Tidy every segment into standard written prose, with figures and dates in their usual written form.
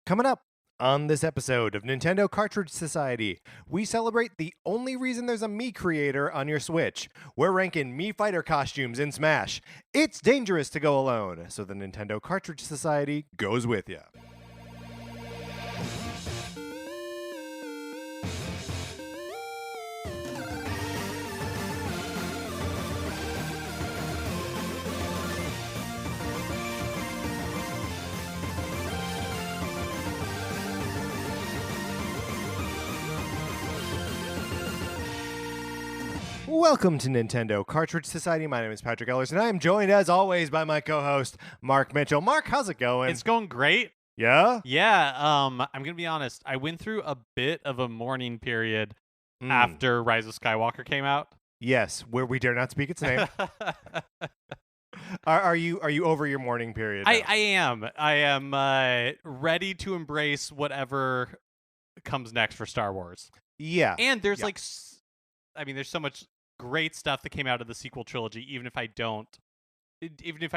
Coming up on this episode of Nintendo Cartridge Society, we celebrate the only reason there's a Mii creator on your Switch. We're ranking Mii Fighter costumes in Smash. It's dangerous to go alone, so the Nintendo Cartridge Society goes with you. Welcome to Nintendo Cartridge Society. My name is Patrick Ellers, and I am joined, as always, by my co-host, Mark Mitchell. Mark, how's it going? It's going great. Yeah? Yeah, I'm going to be honest. I went through a bit of a mourning period after Rise of Skywalker came out. Yes, where we dare not speak its name. Are you over your mourning period now? I am ready to embrace whatever comes next for Star Wars. Yeah. And there's there's so much great stuff that came out of the sequel trilogy, even if I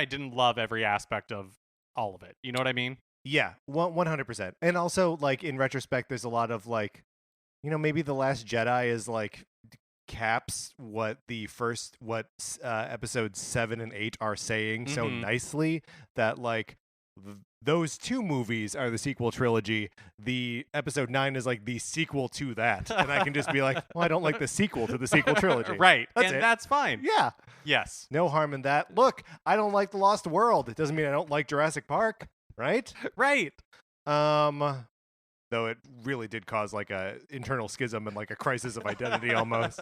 didn't love every aspect of all of it. You know what I mean? Yeah, 100%. And also, like, in retrospect, there's a lot of, like, maybe The Last Jedi is, like, caps what episodes 7 and 8 are saying so nicely that, like, those two movies are the sequel trilogy. The episode 9 is like the sequel to that. And I can just be like, well, I don't like the sequel to the sequel trilogy. Right. That's that's fine. Yeah. Yes. No harm in that. Look, I don't like The Lost World. It doesn't mean I don't like Jurassic Park, right? Right. Though it really did cause like a internal schism and like a crisis of identity almost.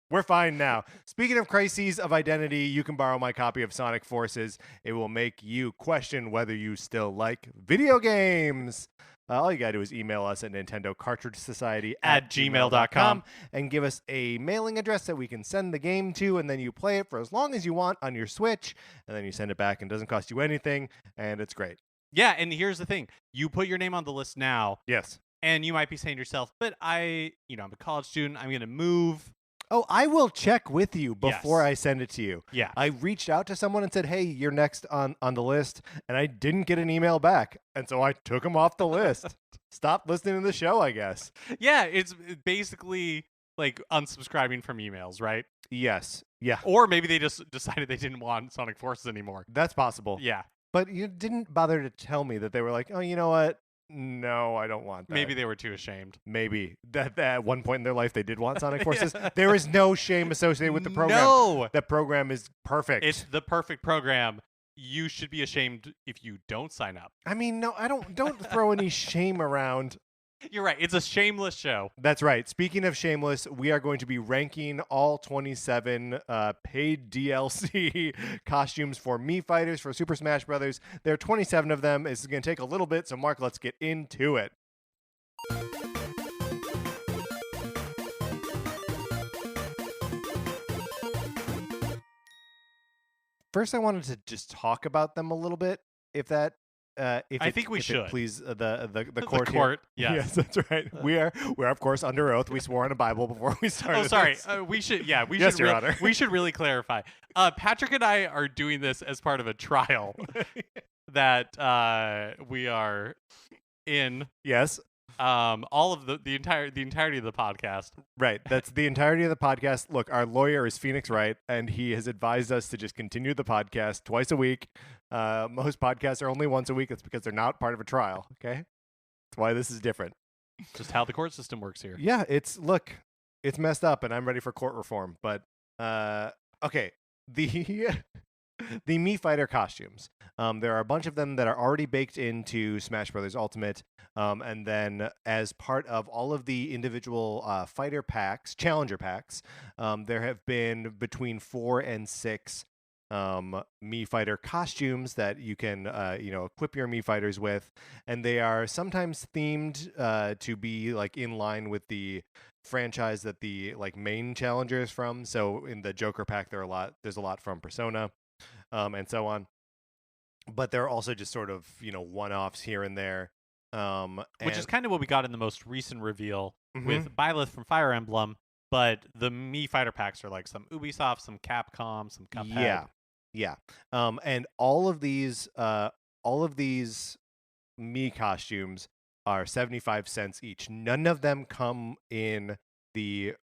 We're fine now. Speaking of crises of identity, you can borrow my copy of Sonic Forces. It will make you question whether you still like video games. All you got to do is email us at nintendocartridgesociety@gmail.com and give us a mailing address that we can send the game to, and then you play it for as long as you want on your Switch, and then you send it back and it doesn't cost you anything, and it's great. Yeah, and here's the thing. You put your name on the list now. Yes. And you might be saying to yourself, but I'm a college student. I'm going to move. Oh, I will check with you before Yes. I send it to you. Yeah. I reached out to someone and said, hey, you're next on the list, and I didn't get an email back. And so I took him off the list. Stop listening to the show, I guess. Yeah, it's basically like unsubscribing from emails, right? Yes. Yeah. Or maybe they just decided they didn't want Sonic Forces anymore. That's possible. Yeah. But you didn't bother to tell me that they were like, oh, you know what? No, I don't want that. Maybe they were too ashamed. Maybe. That at one point in their life they did want Sonic Forces. Yeah. There is no shame associated with the program. No! That program is perfect. It's the perfect program. You should be ashamed if you don't sign up. I mean, no, don't throw any shame around. You're right. It's a shameless show. That's right. Speaking of shameless, we are going to be ranking all 27 paid DLC costumes for Mii Fighters for Super Smash Brothers. There are 27 of them. This is going to take a little bit, so Mark, let's get into it. First, I wanted to just talk about them a little bit, if that. I think we should. Please, the court. The court, yes. yes. That's right. We're of course under oath. We swore on a Bible before we started. Oh, sorry. This. We should. Yeah, we yes, should. Your Honor. We should really clarify. Patrick and I are doing this as part of a trial that we are in. Yes. All of the entirety of the podcast. Right. That's the entirety of the podcast. Look, our lawyer is Phoenix Wright, and he has advised us to just continue the podcast twice a week. Most podcasts are only once a week. It's because they're not part of a trial. Okay. That's why this is different. Just how the court system works here. Yeah. It's messed up, and I'm ready for court reform. But okay. The Mii Fighter costumes. There are a bunch of them that are already baked into Smash Bros. Ultimate. And then as part of all of the individual fighter packs, challenger packs, there have been between 4 and 6 Mii Fighter costumes that you can equip your Mii Fighters with. And they are sometimes themed to be like in line with the franchise that the like main challenger is from. So in the Joker pack, there's a lot from Persona. And so on. But there are also just sort of, one-offs here and there. Which is kind of what we got in the most recent reveal with Byleth from Fire Emblem. But the Mii Fighter packs are like some Ubisoft, some Capcom, some Cuphead. Yeah. And all of these Mii costumes are 75 cents each. None of them come in the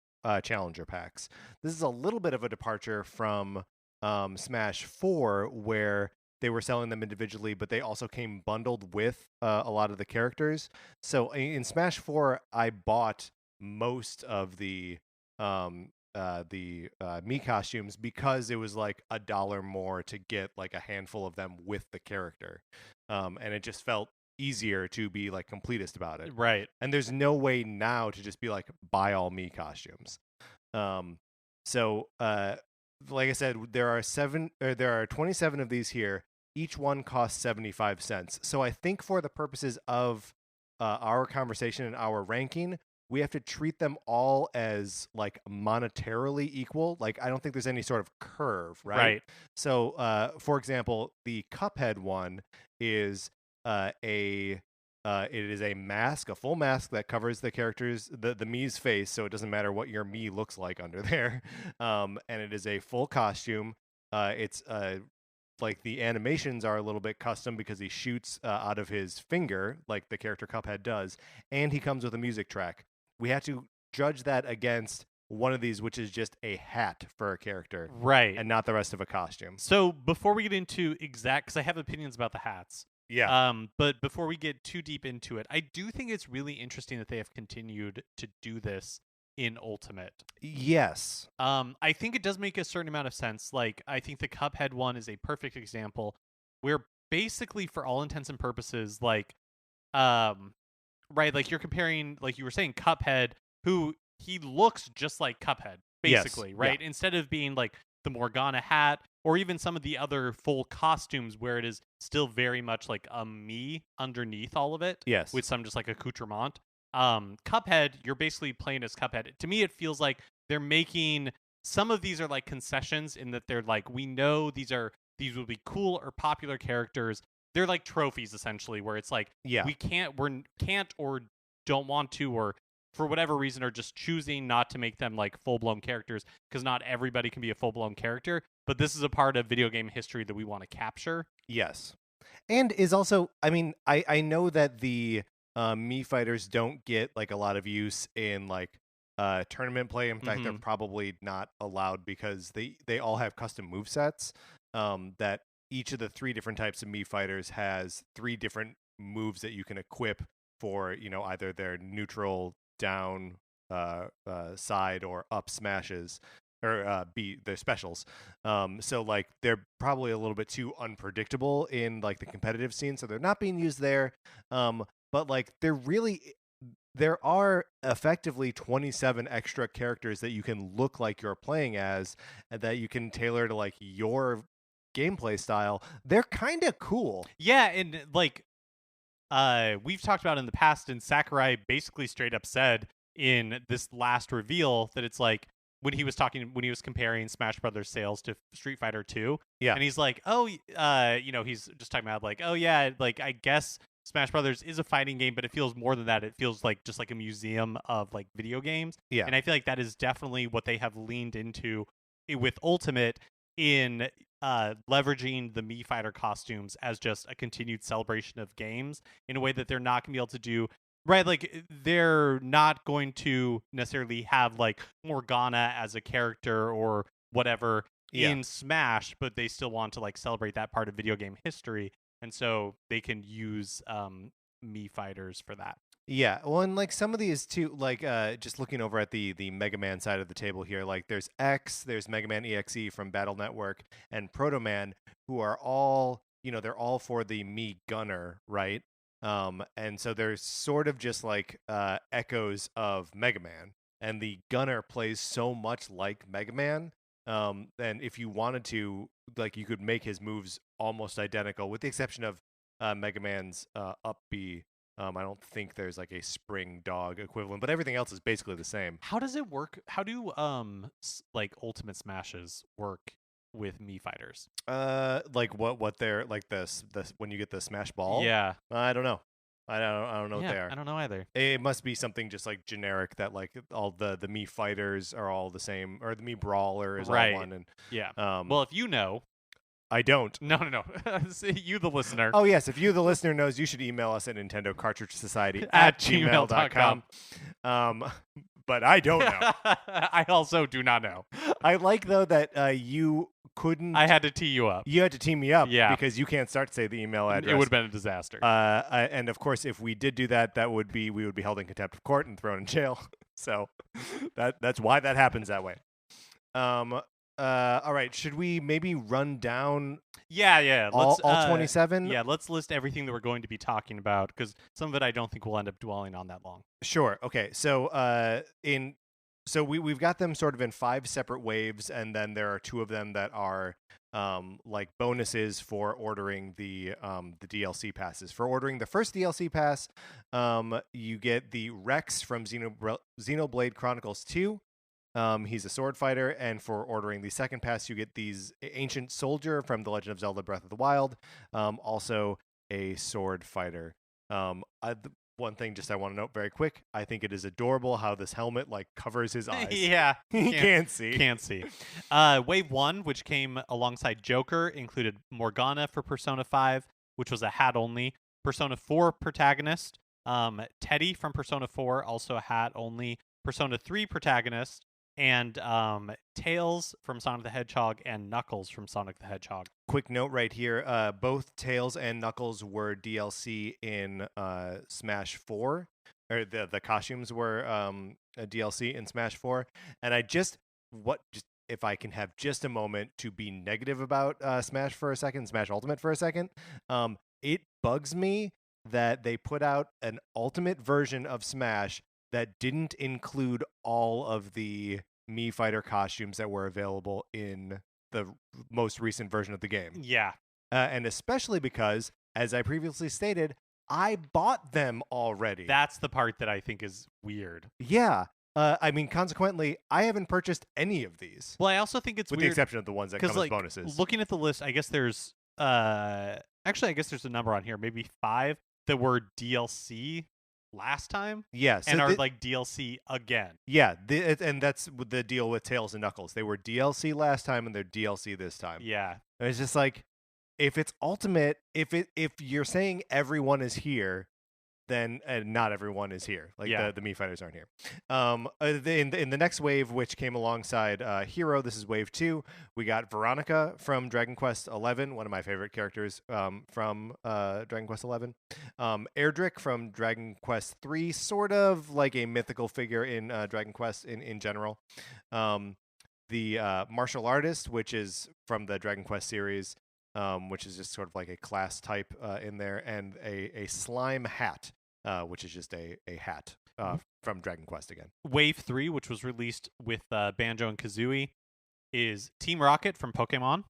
challenger packs. This is a little bit of a departure from Smash 4, where they were selling them individually, but they also came bundled with a lot of the characters. So in Smash 4, I bought most of the Mii costumes because it was like $1 more to get like a handful of them with the character, and it just felt easier to be like completist about it. Right. And there's no way now to just be like buy all Mii costumes. So like I said, there are 27 of these here. Each one costs 75 cents. So I think for the purposes of our conversation and our ranking, we have to treat them all as like monetarily equal. Like I don't think there's any sort of curve, right? Right. So for example, the Cuphead one is it is a mask, a full mask that covers the character's the Mii's face, so it doesn't matter what your Mii looks like under there. And it is a full costume. It's like the animations are a little bit custom because he shoots out of his finger, like the character Cuphead does, and he comes with a music track. We have to judge that against one of these, which is just a hat for a character, Right. and not the rest of a costume. So before we get into exact, because I have opinions about the hats. Yeah. But before we get too deep into it, I do think it's really interesting that they have continued to do this in Ultimate. Yes. I think it does make a certain amount of sense. Like, I think the Cuphead one is a perfect example where basically, for all intents and purposes, like, right, like you're comparing, like you were saying, Cuphead, who he looks just like Cuphead, basically, Yes. right? Yeah. Instead of being like the Morgana hat or even some of the other full costumes where it is still very much like a Mii underneath all of it. Yes. With some just like accoutrement. Cuphead, you're basically playing as Cuphead. To me, it feels like they're making some of these are like concessions in that they're like, we know these will be cool or popular characters. They're like trophies essentially, where it's like Yeah. we can't or don't want to, or for whatever reason are just choosing not to make them like full-blown characters because not everybody can be a full-blown character, but this is a part of video game history that we want to capture. Yes. And is also, I mean, I know that the Mii fighters don't get like a lot of use in like tournament play. In fact, they're probably not allowed because they all have custom movesets. That each of the 3 different types of Mii fighters has 3 different moves that you can equip for, you know, either their neutral, down, side, or up smashes, or their specials. So like they're probably a little bit too unpredictable in like the competitive scene, so they're not being used there. But like there are effectively 27 extra characters that you can look like you're playing as, and that you can tailor to like your gameplay style. They're kind of cool. Yeah, and like we've talked about in the past, and Sakurai basically straight up said in this last reveal that it's like when he was comparing Smash Brothers sales to Street Fighter 2. Yeah. And he's like, oh, you know, he's just talking about like, oh yeah, like I guess Smash Brothers is a fighting game, but it feels more than that. It feels like just like a museum of like video games. Yeah. And I feel like that is definitely what they have leaned into with Ultimate in leveraging the Mii Fighter costumes as just a continued celebration of games in a way that they're not going to be able to do. Right, like they're not going to necessarily have like Morgana as a character or whatever in Smash, but they still want to like celebrate that part of video game history, and so they can use Mii Fighters for that. Yeah, well, and like some of these too, like just looking over at the Mega Man side of the table here, like there's there's Mega Man EXE from Battle Network, and Proto Man, who are all, you know, they're all for the Mii Gunner, right? And so there's sort of just like echoes of Mega Man, and the Gunner plays so much like Mega Man. And if you wanted to, like, you could make his moves almost identical, with the exception of Mega Man's up B. I don't think there's like a spring dog equivalent, but everything else is basically the same. How does it work? How do like Ultimate Smashes work with Mii Fighters? Like what they're like this when you get the Smash Ball? Yeah. I don't know. I don't know what they are. I don't know either. It must be something just like generic that like all the Mii Fighters are all the same, or the Mii Brawler is all one. And well, if you know, I don't. No. You, the listener. Oh, yes. If you, the listener, knows, you should email us at Nintendo Cartridge Society At at gmail.com. But I don't know. I also do not know. I like, though, that you couldn't. I had to tee you up. You had to team me up Yeah. because you can't start to say the email address. It would have been a disaster. And of course, if we did do that, we would be held in contempt of court and thrown in jail. So that's why that happens that way. All right. Should we maybe run down? Yeah. All 27. Yeah, let's list everything that we're going to be talking about because some of it I don't think we'll end up dwelling on that long. Sure. Okay. So we've got them sort of in 5 separate waves, and then there are 2 of them that are like bonuses for ordering the DLC passes. For ordering the first DLC pass, you get the Rex from Xenoblade Chronicles 2. He's a sword fighter, and for ordering the second pass, you get these Ancient Soldier from The Legend of Zelda: Breath of the Wild, also a sword fighter. One thing just I want to note very quick, I think it is adorable how this helmet like covers his eyes. Yeah. He can't see. Can't see. Wave 1, which came alongside Joker, included Morgana for Persona 5, which was a hat only. Persona 4 protagonist. Teddy from Persona 4, also a hat only. Persona 3 protagonist. And Tails from Sonic the Hedgehog and Knuckles from Sonic the Hedgehog. Quick note right here, both Tails and Knuckles were DLC in Smash 4, or the costumes were a DLC in Smash 4, and if I can have just a moment to be negative about Smash Ultimate for a second, it bugs me that they put out an Ultimate version of Smash that didn't include all of the Mii Fighter costumes that were available in the most recent version of the game. Yeah. And especially because, as I previously stated, I bought them already. That's the part that I think is weird. Yeah. I mean, consequently, I haven't purchased any of these. Well, I also think it's with weird. the exception of the ones that come as bonuses. Looking at the list, I guess there's I guess there's a number on here, maybe 5 that were DLC last time. Yeah, so and are like DLC again. Yeah, and that's the deal with Tails and Knuckles. They were DLC last time and they're DLC this time. Yeah. And it's just like, if it's Ultimate, if you're saying everyone is here, then not everyone is here. Like the Mii Fighters aren't here. In the next wave, which came alongside Hero, this is wave 2. We got Veronica from Dragon Quest XI, one of my favorite characters from Dragon Quest XI. Erdrick from Dragon Quest III, sort of like a mythical figure in Dragon Quest in general. The martial artist, which is from the Dragon Quest series. Which is just sort of like a class type in there, and a slime hat, which is just a hat from Dragon Quest again. Wave 3, which was released with Banjo and Kazooie, is Team Rocket from Pokemon,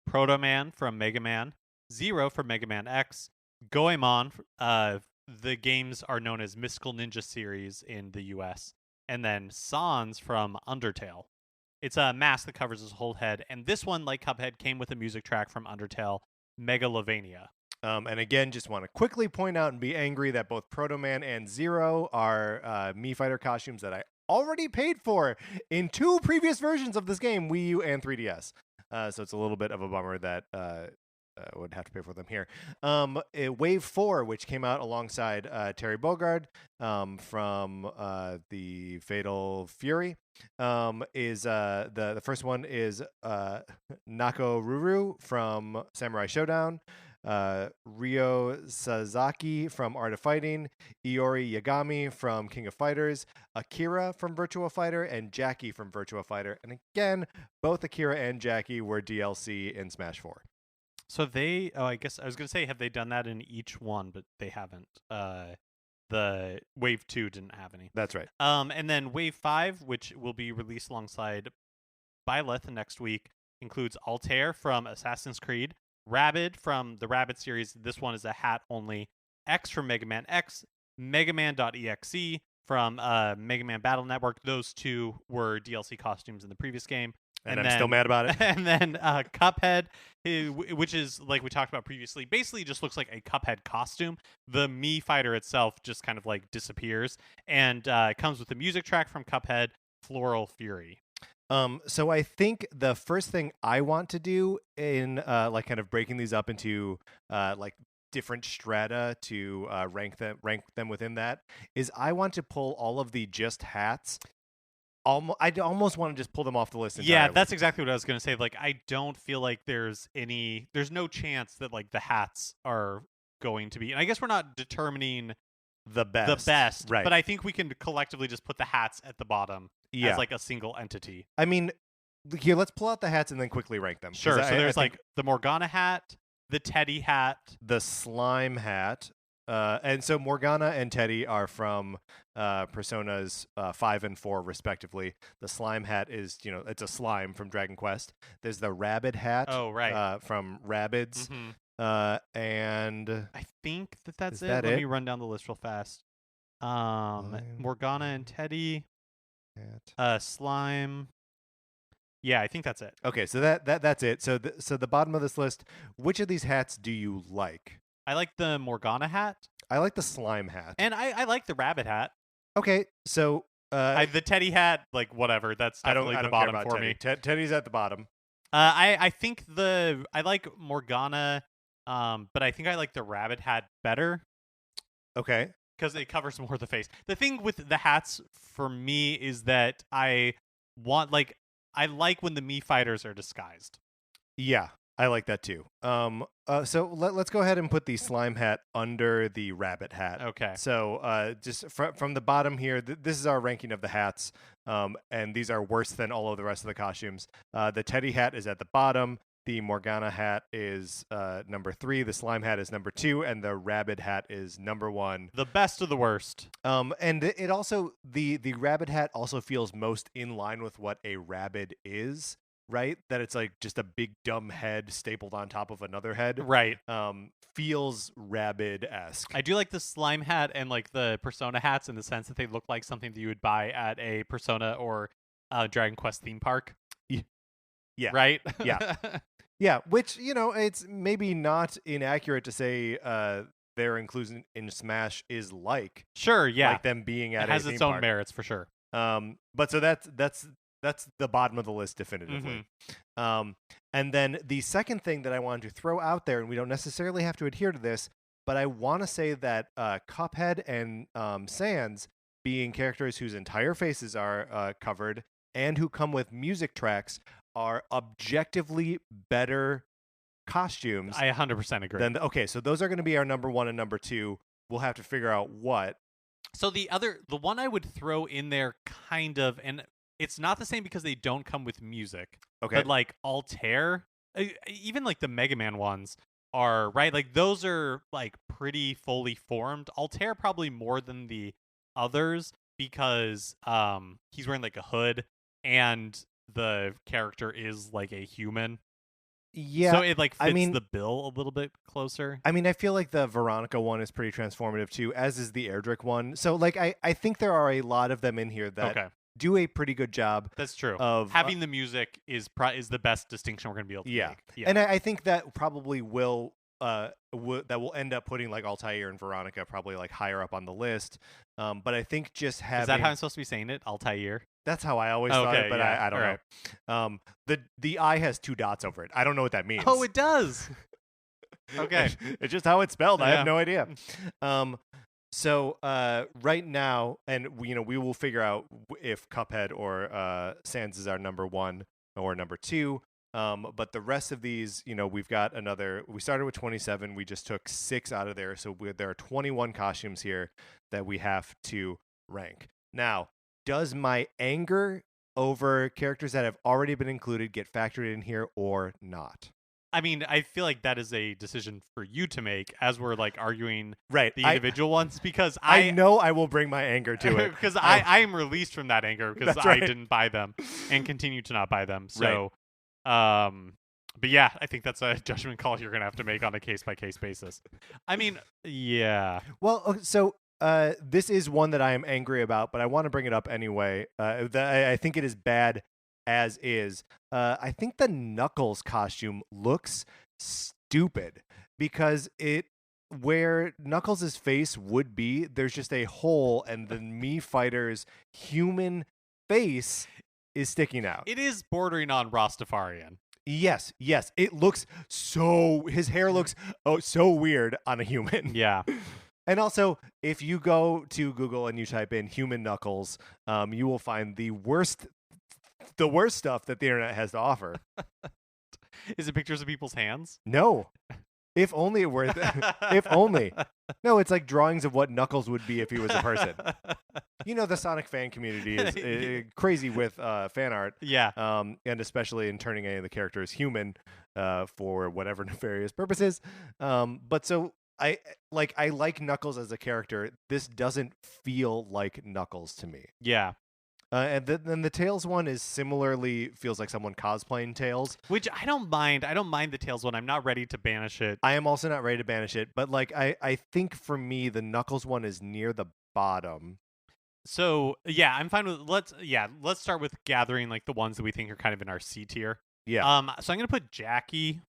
Proto Man from Mega Man, Zero from Mega Man X, Goemon. The games are known as Mystical Ninja series in the US, and then Sans from Undertale. It's a mask that covers his whole head, and this one, like Cuphead, came with a music track from Undertale, Megalovania. And again, just want to quickly point out and be angry that both Proto Man and Zero are Mii Fighter costumes that I already paid for in 2 previous versions of this game, Wii U and 3DS. So it's a little bit of a bummer that would have to pay for them here. Wave 4, which came out alongside Terry Bogard from the Fatal Fury, is the first one is Nako Ruru from Samurai Showdown, Ryo Sasaki from Art of Fighting, Iori Yagami from King of Fighters, Akira from Virtua Fighter, and Jackie from Virtua Fighter. And again, both Akira and Jackie were DLC in Smash 4. So I guess I was going to say, have they done that in each one, but they haven't. The Wave 2 didn't have any. That's right. And then Wave 5, which will be released alongside Byleth next week, includes Altair from Assassin's Creed, Rabid from the Rabid series. This one is a hat only. X from Mega Man X, Mega Man.exe from Mega Man Battle Network. Those 2 were DLC costumes in the previous game. And I'm still mad about it. And then Cuphead, which is, like we talked about previously, basically just looks like a Cuphead costume. The Mii Fighter itself just kind of like disappears. And it comes with a music track from Cuphead, Floral Fury. So I think the first thing I want to do in like kind of breaking these up into like different strata to rank them within that is I want to pull all of the just hats. I almost want to just pull them off the list entirely. Yeah, that's exactly what I was going to say. Like, I don't feel like there's no chance that like the hats are going to be, and I guess we're not determining the best, right? But I think we can collectively just put the hats at the bottom Yeah. as like a single entity. I mean, here, let's pull out the hats and then quickly rank them. Sure. So there's like the Morgana hat, the Teddy hat, the slime hat. And so Morgana and Teddy are from Personas 5 and 4, respectively. The slime hat is, it's a slime from Dragon Quest. There's the rabbit hat from Rabbids. Mm-hmm. And I think that's it. Let me run down the list real fast. Morgana and Teddy. Slime. Yeah, I think that's it. Okay, so that's it. So the bottom of this list, which of these hats do you like? I like the Morgana hat. I like the slime hat. And I like the rabbit hat. Okay, so the Teddy hat, like whatever, that's definitely the bottom for Teddy. me. Teddy's at the bottom. I think I like Morgana, but I think I like the rabbit hat better. Okay. Because it covers more of the face. The thing with the hats for me is that I like when the Mii Fighters are disguised. Yeah, I like that too. So let's go ahead and put the slime hat under the rabbit hat. Okay. So just from the bottom here, this is our ranking of the hats, and these are worse than all of the rest of the costumes. The Teddy hat is at the bottom. The Morgana hat is number 3. The slime hat is number 2, and the rabbit hat is number 1. The best of the worst. And it also the rabbit hat also feels most in line with what a rabbit is. Right? That it's like just a big dumb head stapled on top of another head. Right. Feels rabbit-esque. I do like the slime hat and like the Persona hats in the sense that they look like something that you would buy at a Persona or Dragon Quest theme park. Yeah. Right? Yeah. Yeah, which, it's maybe not inaccurate to say their inclusion in Smash is like. Sure, yeah. Like them being at a theme park. It has its own park. merits for sure. But so that's the bottom of the list definitively. Mm-hmm. And then the second thing that I wanted to throw out there, and we don't necessarily have to adhere to this, but I want to say that Cuphead and Sans, being characters whose entire faces are covered and who come with music tracks, are objectively better costumes. I 100% agree. Okay, so those are going to be our number 1 and number 2. We'll have to figure out what. So the one I would throw in there kind of, and it's not the same because they don't come with music. Okay. But like Altair, even like the Mega Man ones are, right? Like those are like pretty fully formed. Altair probably more than the others because he's wearing like a hood and the character is like a human. Yeah. So it like fits the bill a little bit closer. I mean, I feel like the Veronica one is pretty transformative too, as is the Erdrick one. So like I think there are a lot of them in here that do a pretty good job. That's true. Of having the music is the best distinction we're going to be able to make. Yeah. And I think that probably will that will end up putting like Altair and Veronica probably like higher up on the list. But I think just having... Is that how I'm supposed to be saying it? Altair? That's how I always thought it, but I don't know. The I has 2 dots over it. I don't know what that means. Oh, it does. Okay. It's just how it's spelled. I have no idea. So right now, and we will figure out if Cuphead or Sans is our number 1 or number 2. But the rest of these, we've got we started with 27. We just took 6 out of there. So there are 21 costumes here that we have to rank. Now, does my anger over characters that have already been included get factored in here or not? I mean, I feel like that is a decision for you to make as we're like arguing the individual ones, because I know I will bring my anger to it. Because I am released from that anger because I didn't buy them and continue to not buy them. So, but yeah, I think that's a judgment call you're going to have to make on a case-by-case basis. I mean, yeah. Well, so this is one that I am angry about, but I want to bring it up anyway. I think it is bad as is. I think the Knuckles costume looks stupid because where Knuckles' face would be, there's just a hole, and the Mii Fighter's human face is sticking out. It is bordering on Rastafarian. Yes. It looks his hair looks so weird on a human. Yeah. And also, if you go to Google and you type in human Knuckles, you will find the worst stuff that the internet has to offer. Is it pictures of people's hands? No. If only it were. If only. No, it's like drawings of what Knuckles would be if he was a person. You know, the Sonic fan community is crazy with fan art. Yeah. And especially in turning any of the characters human for whatever nefarious purposes. But so I like Knuckles as a character. This doesn't feel like Knuckles to me. Yeah. And then the Tails one is similarly feels like someone cosplaying Tails, which I don't mind. I don't mind the Tails one. I'm not ready to banish it. I am also not ready to banish it, but like I think for me the Knuckles one is near the bottom. So yeah, I'm fine with let's start with gathering like the ones that we think are kind of in our C tier. Yeah. So I'm gonna put Jackie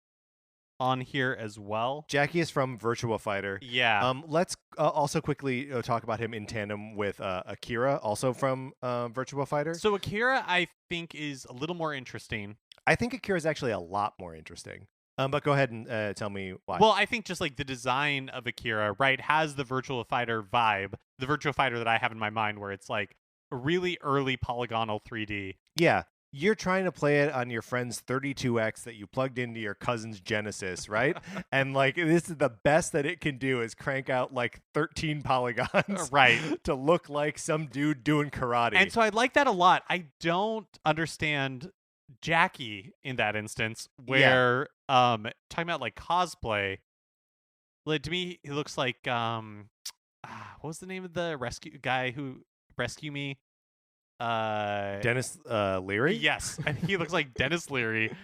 on here as well. Jackie is from Virtua Fighter. Yeah. Let's also quickly talk about him in tandem with Akira, also from Virtua Fighter. So Akira, I think, is a little more interesting. I think Akira is actually a lot more interesting. But go ahead and tell me why. Well, I think just like the design of Akira, right, has the Virtua Fighter vibe, the Virtua Fighter that I have in my mind, where it's like a really early polygonal 3D. Yeah. You're trying to play it on your friend's 32X that you plugged into your cousin's Genesis, right? And like this is the best that it can do is crank out like 13 polygons, right, to look like some dude doing karate. And so I like that a lot. I don't understand Jackie in that instance, where talking about like cosplay. Like, to me, he looks like what was the name of the rescue guy who rescued me? Dennis Leary? Yes, I think he looks like Dennis Leary.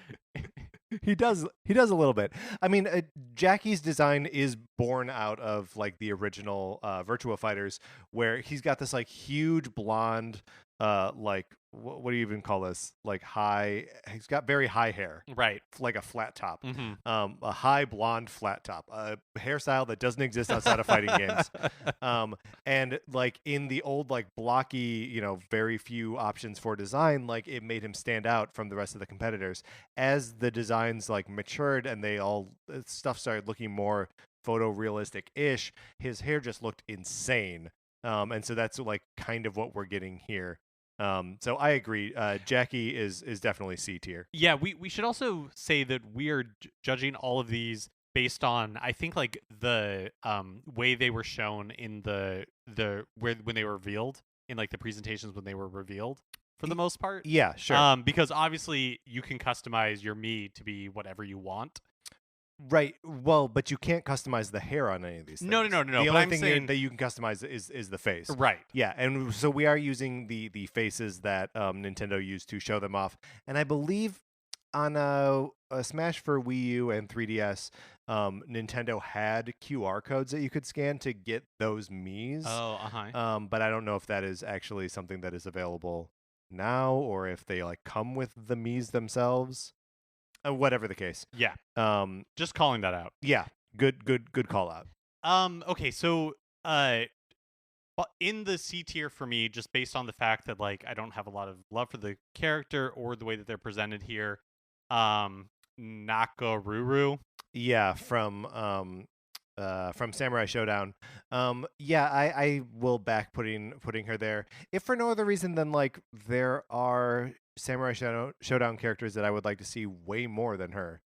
He does a little bit. I mean, Jackie's design is born out of like the original Virtua Fighters, where he's got this like huge blonde like what do you even call this, like he's got very high hair, right, like a flat top. Mm-hmm. A high blonde flat top, a hairstyle that doesn't exist outside of fighting games. And like in the old like blocky, you know, very few options for design, like it made him stand out from the rest of the competitors. As the designs like matured and they all stuff started looking more photorealistic ish, his hair just looked insane. And so that's like kind of what we're getting here. So I agree. Jackie is definitely C tier. Yeah, we should also say that we are judging all of these based on, I think, like the way they were shown in the when they were revealed, in like the presentations when they were revealed, for the most part. Yeah, sure. Because obviously you can customize your Mii to be whatever you want. Right. Well, but you can't customize the hair on any of these things. No. The but only I'm thing saying that you can customize is the face. Right. Yeah, and so we are using the faces that Nintendo used to show them off. And I believe on a Smash for Wii U and 3DS, Nintendo had QR codes that you could scan to get those Miis. Oh, uh-huh. But I don't know if that is actually something that is available now, or if they like come with the Miis themselves. Whatever the case. Yeah. Just calling that out. Yeah. Good call out. Okay, so in the C tier for me, just based on the fact that like I don't have a lot of love for the character or the way that they're presented here, Nakaruru. Yeah, from Samurai Showdown. Yeah, I will back putting her there. If for no other reason than like there are Samurai Showdown characters that I would like to see way more than her.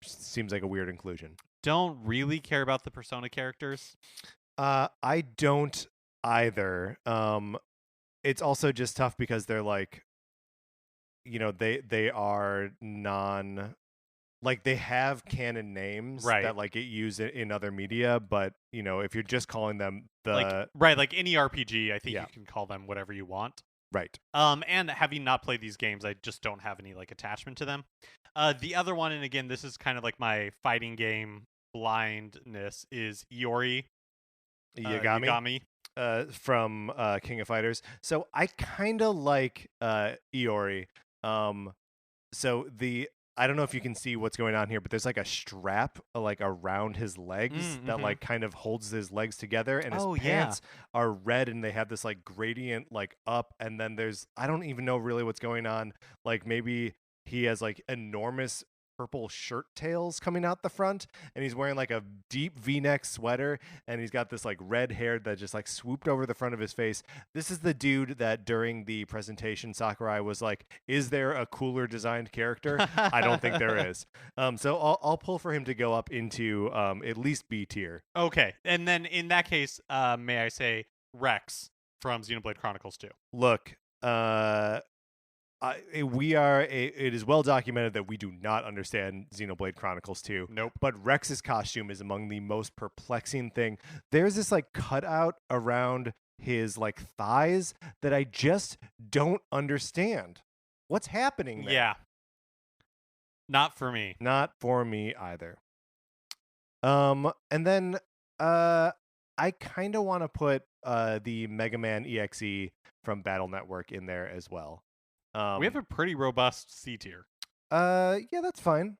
Seems like a weird inclusion. Don't really care about the Persona characters. I don't either. It's also just tough because they're like, you know, they are like they have canon names that like get used in other media, but you know, if you're just calling them like any RPG, I think you can call them whatever you want. Right. And having not played these games, I just don't have any like attachment to them. The other one, and again, this is kind of like my fighting game blindness, is Iori Yagami. From King of Fighters. So I kind of like Iori. So I don't know if you can see what's going on here, but there's like a strap like around his legs that like kind of holds his legs together, and his pants are red, and they have this like gradient like up, and then there's I don't even know really what's going on. Like maybe he has like enormous purple shirt tails coming out the front, and he's wearing like a deep V-neck sweater, and he's got this like red hair that just like swooped over the front of his face. This is the dude that during the presentation Sakurai was like, is there a cooler designed character? I don't think there is. So I'll pull for him to go up into at least B tier. Okay, and then in that case, may I say Rex from Xenoblade Chronicles 2. Look, it is well documented that we do not understand Xenoblade Chronicles 2. Nope. But Rex's costume is among the most perplexing thing. There's this like cutout around his like thighs that I just don't understand. What's happening there? Yeah. Not for me. Not for me either. And then I kind of want to put the Mega Man EXE from Battle Network in there as well. We have a pretty robust C tier. Yeah, that's fine.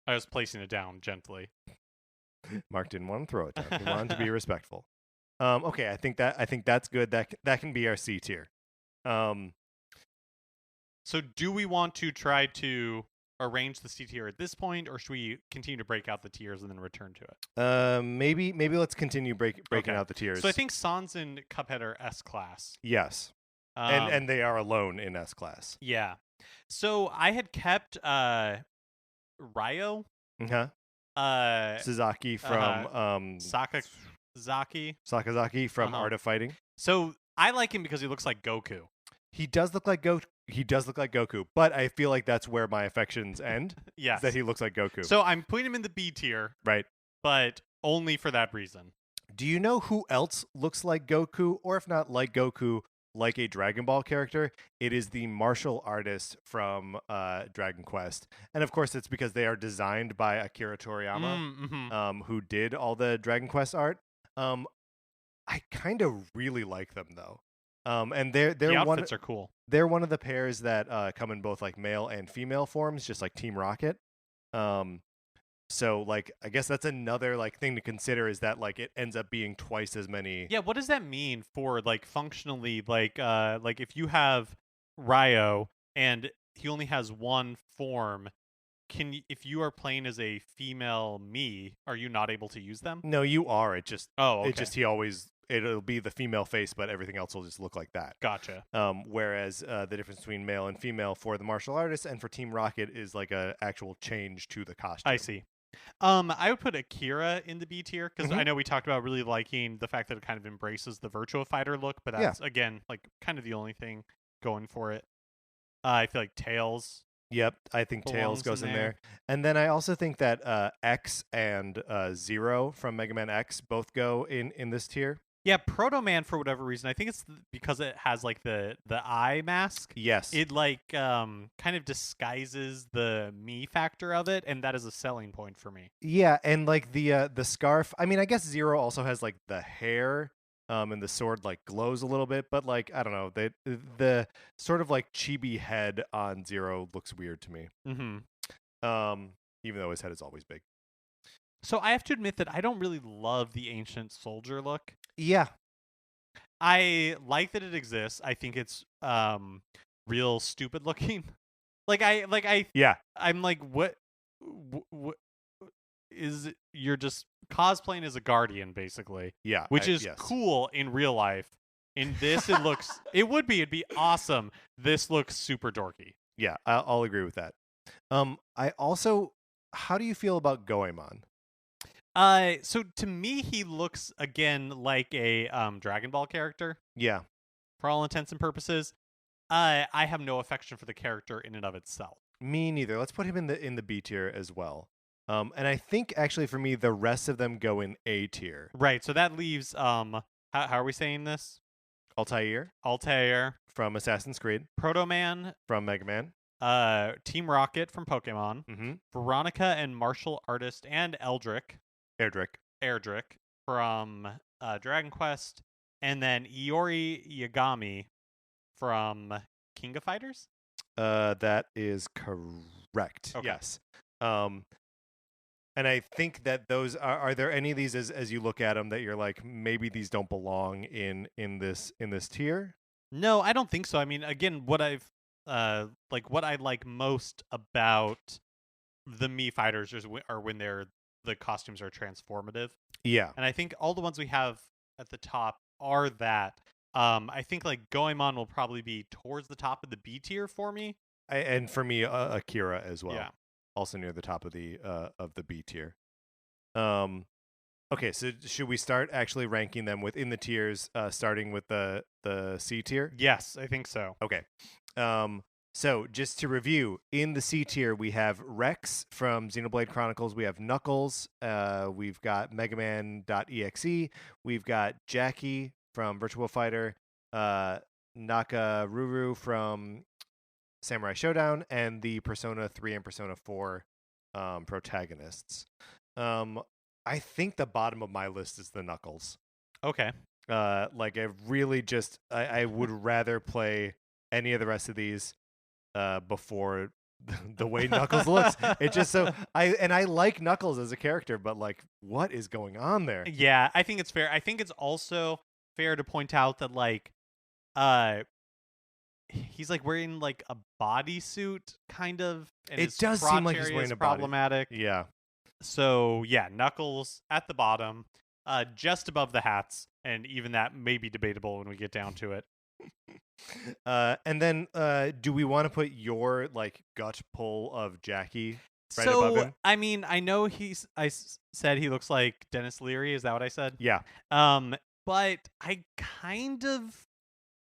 I was placing it down gently. Mark didn't want to throw it down. He wanted to be respectful. Okay, I think that's good. That can be our C tier. So do we want to try to arrange the C tier at this point, or should we continue to break out the tiers and then return to it? Maybe let's continue breaking out the tiers. So I think Sans and Cuphead are S class. Yes. And they are alone in S class. Yeah. So I had kept Ryo. Sasaki from Sakazaki from Art of Fighting. So I like him because he looks like Goku. He does look like Goku, but I feel like that's where my affections end. Yes. That he looks like Goku. So I'm putting him in the B tier. Right. But only for that reason. Do you know who else looks like Goku, or if not like Goku, like a Dragon Ball character? It is the martial artist from Dragon Quest. And of course, it's because they are designed by Akira Toriyama, who did all the Dragon Quest art. I kind of really like them, though. And the outfits are cool. They're one of the pairs that come in both like male and female forms, just like Team Rocket. So like I guess that's another like thing to consider, is that like it ends up being twice as many. Yeah, what does that mean for like functionally, like if you have Ryo and he only has one form, if you are playing as a female Mii, are you not able to use them? No, you are. Okay. It'll be the female face, but everything else will just look like that. Gotcha. Whereas the difference between male and female for the martial artist and for Team Rocket is like a actual change to the costume. I see. I would put Akira in the B tier because I know we talked about really liking the fact that it kind of embraces the Virtua Fighter look, but that's again like kind of the only thing going for it. I feel like Tails. Yep, I think Tails goes in there. And then I also think that X and Zero from Mega Man X both go in this tier. Yeah, Proto Man, for whatever reason, I think it's because it has like the eye mask. Yes, it like kind of disguises the Mii factor of it, and that is a selling point for me. Yeah, and like the scarf. I mean, I guess Zero also has like the hair, and the sword like glows a little bit, but like I don't know, the sort of like chibi head on Zero looks weird to me. Mm-hmm. Even though his head is always big. So I have to admit that I don't really love the ancient soldier look. Yeah. I like that it exists. I think it's real stupid looking. Yeah. I'm like, what is it? You're just cosplaying as a guardian, basically. Yeah. Which is cool in real life. In this, it'd be awesome. This looks super dorky. Yeah, I'll agree with that. I also, how do you feel about Goemon? So to me, he looks again like a Dragon Ball character. Yeah. For all intents and purposes, I have no affection for the character in and of itself. Me neither. Let's put him in the B tier as well. And I think actually for me, the rest of them go in A tier. Right. So that leaves how are we saying this? Altair from Assassin's Creed. Proto Man from Mega Man. Team Rocket from Pokemon. Mm-hmm. Veronica and martial artist and Erdrick from Dragon Quest, and then Iori Yagami from King of Fighters? That is correct. Okay. Yes. And I think that those are there any of these as you look at them that you're like maybe these don't belong in this tier? No, I don't think so. I mean, again, what I like most about the Mii Fighters are when the costumes are transformative. Yeah. And I think all the ones we have at the top are that. I think like Goemon will probably be towards the top of the B tier for me. And for me, Akira as well. Yeah. Also near the top of the B tier. Okay, so should we start actually ranking them within the tiers, starting with the C tier? Yes, I think so. Okay. So just to review, in the C tier we have Rex from Xenoblade Chronicles, we have Knuckles, we've got Mega Man.exe, we've got Jackie from Virtua Fighter, Nakaruru from Samurai Showdown, and the Persona 3 and Persona 4 protagonists. I think the bottom of my list is the Knuckles. Okay. Like I really just I would rather play any of the rest of these before the way Knuckles looks. It just so I like Knuckles as a character, but like what is going on there? Yeah, I think it's fair. I think it's also fair to point out that like he's like wearing like a bodysuit kind of, and It his does crotch seem like he's area wearing is a body- problematic. Yeah. So yeah, Knuckles at the bottom, just above the hats, and even that may be debatable when we get down to it. And then do we want to put your like gut pull of Jackie right above him? I mean, I know said he looks like Dennis Leary. Is that what I said? Yeah. But I kind of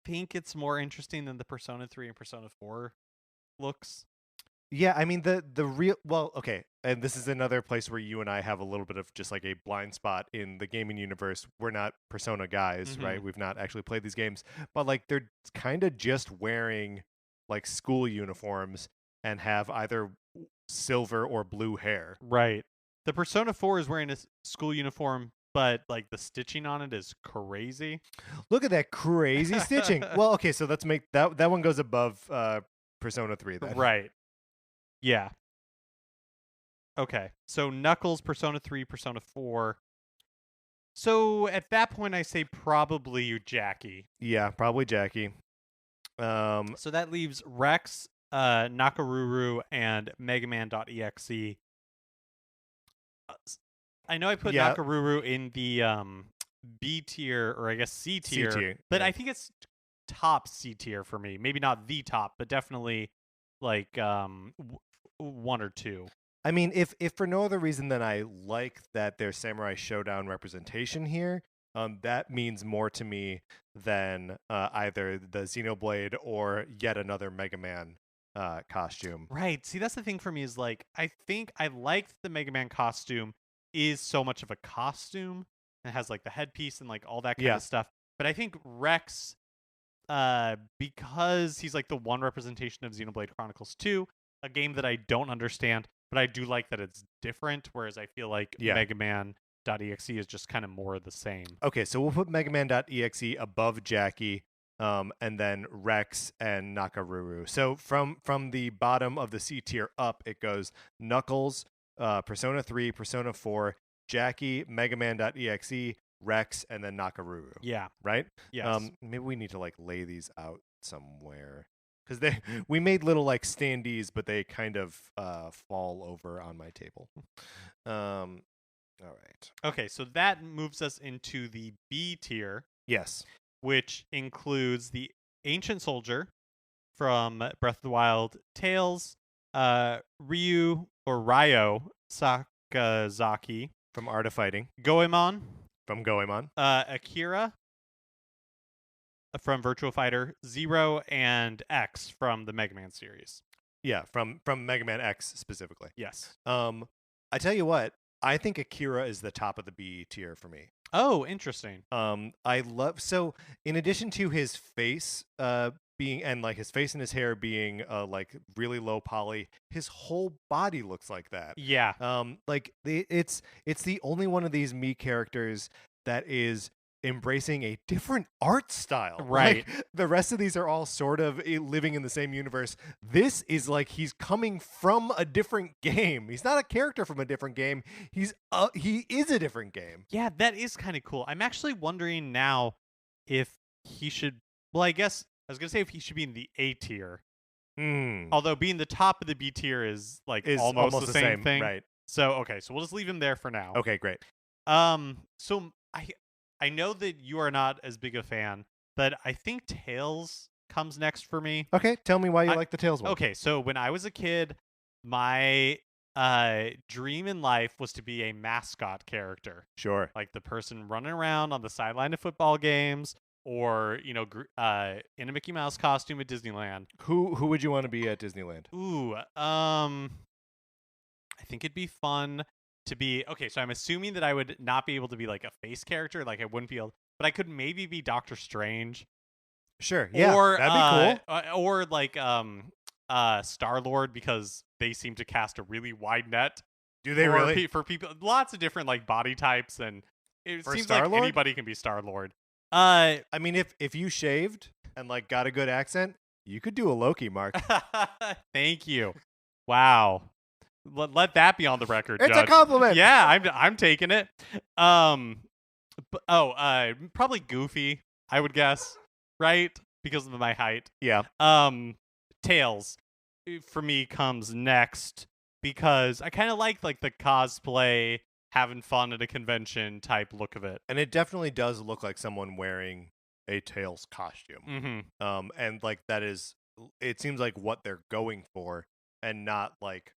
think it's more interesting than the Persona 3 and Persona 4 looks. Yeah, I mean the real okay, and this is another place where you and I have a little bit of just like a blind spot in the gaming universe. We're not Persona guys, right? We've not actually played these games, but like they're kind of just wearing like school uniforms and have either silver or blue hair. Right. The Persona 4 is wearing a school uniform, but like the stitching on it is crazy. Look at that crazy stitching. Well, okay, so let's make that one goes above Persona 3 then. Right. Yeah. Okay. So Knuckles, Persona 3, Persona 4. So at that point, I say probably Jackie. Yeah, probably Jackie. So that leaves Rex, Nakaruru, and Mega Man.exe. I know I put Nakaruru in the B tier, or I guess C tier, but I think it's top C tier for me. Maybe not the top, but definitely like one or two. I mean, if for no other reason than I like that there's Samurai Showdown representation here, that means more to me than either the Xenoblade or yet another Mega Man costume. Right. See, that's the thing for me is like I think I liked the Mega Man costume is so much of a costume. It has like the headpiece and like all that kind of stuff. But I think Rex, because he's like the one representation of Xenoblade Chronicles 2, a game that I don't understand, but I do like that it's different, whereas I feel like Mega Man.exe is just kind of more of the same. Okay, so we'll put Mega Man.exe above Jackie, and then Rex and Nakaruru. So from the bottom of the C tier up, it goes Knuckles, Persona 3, Persona 4, Jackie, Mega Man.exe, Rex, and then Nakaruru. Yeah. Right? Yes. Maybe we need to like lay these out somewhere. Because we made little like standees, but they kind of fall over on my table. All right. Okay, so that moves us into the B tier. Yes. Which includes the Ancient Soldier from Breath of the Wild, Tails, Ryo Sakazaki from Art of Fighting, Goemon from Goemon, Akira from Virtua Fighter, Zero, and X from the Mega Man series. Yeah, from Mega Man X specifically. Yes. I tell you what, I think Akira is the top of the B tier for me. Oh, interesting. I love so in addition to his face being and like his face and his hair being like really low poly, his whole body looks like that. Yeah. Like it's the only one of these Mii characters that is embracing a different art style. Right. Like, the rest of these are all sort of living in the same universe. This is like he's coming from a different game. He's not a character from a different game. He is a different game. Yeah, that is kind of cool. I'm actually wondering now if he should. Well, I guess I was gonna say if he should be in the A tier. Although being the top of the B tier is like Is almost the same thing. right? So okay, so we'll just leave him there for now. Okay, great. So I know that you are not as big a fan, but I think Tails comes next for me. Okay, tell me why you like the Tails one. Okay, so when I was a kid, my dream in life was to be a mascot character. Sure. Like the person running around on the sideline of football games, or in a Mickey Mouse costume at Disneyland. Who would you want to be at Disneyland? Ooh, I think it'd be fun to be okay. So I'm assuming that I would not be able to be like a face character, like I wouldn't be able, but I could maybe be Doctor Strange. Sure, yeah, or, that'd be cool. Or like Star-Lord, because they seem to cast a really wide net. Do they really? For people, lots of different like body types, and it For seems Star-Lord? like anybody can be Star-Lord. I mean, if you shaved and like got a good accent, you could do a Loki, Mark. Thank you. Wow. Let that be on the record, It's Judge. a compliment. Yeah, I'm taking it. Probably Goofy, I would guess, right? Because of my height. Yeah. Tails for me comes next because I kind of like the cosplay, having fun at a convention type look of it. And it definitely does look like someone wearing a Tails costume. Mm-hmm. And like it seems like what they're going for, and not like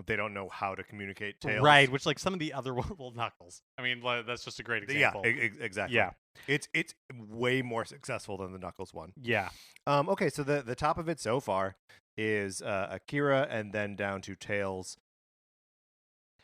they don't know how to communicate Tails. Right, which like some of the other Knuckles. I mean, that's just a great example. Yeah, exactly. Yeah. It's way more successful than the Knuckles one. Yeah. Okay, so the top of it so far is Akira, and then down to Tails.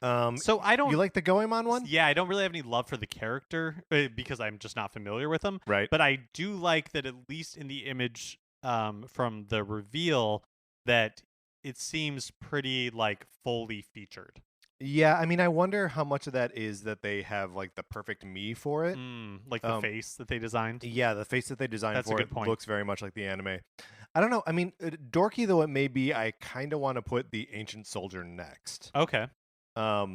So I don't. You like the Goemon one? Yeah, I don't really have any love for the character because I'm just not familiar with him. Right. But I do like that, at least in the image from the reveal, that it seems pretty like fully featured. Yeah, I mean, I wonder how much of that is that they have like the perfect Mii for it. Like the face that they designed. Yeah, the face that they designed That's for a good it point. looks very much like the anime. I don't know. I mean, dorky though it may be, I kind of want to put the Ancient Soldier next. Okay. I